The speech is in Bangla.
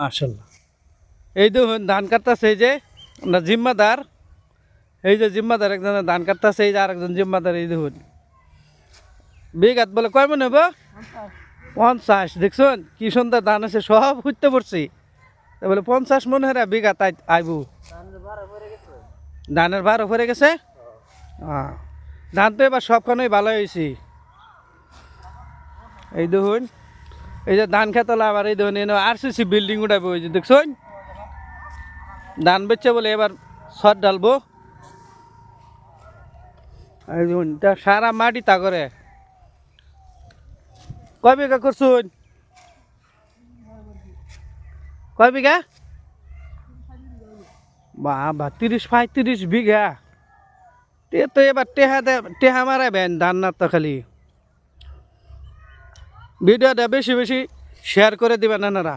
মাশাআল্লাহ। এই দেখুন ধান কাটতেছে, এই যে আমরা জিম্মাদার, এই যে জিম্মাদার একজন ধান কাটতেছে, এই যে আরেকজন জিম্মাদার। এই দেখুন বিঘাত বলে কয় মনে হবো? 50। দেখছেন কি সুন্দর ধান আছে, সব খুঁজতে পড়ছি। বলে 50 মনে হয় বিঘাত আইবু। ধানের ভাড়া পড়ে গেছে। ধান তো এবার সবখানেই ভালো হয়েছি। এই দেখুন এই যে ধান খেতলা, আবার এই দেখুন আরসিসি বিল্ডিং উঠাবো, ওই যে দেখছেন ধান বেচছে বলে এবার ছট ঢালবো। এই দেখুন সারা মাটি তা করে। কয় বিঘা করছুন? কয় বিঘা? বা 30-35 বিঘা। তো এবার টেহা মারাবেন ধান না তো খালি। ভিডিওটা বেশি বেশি শেয়ার করে দিবেন আপনারা।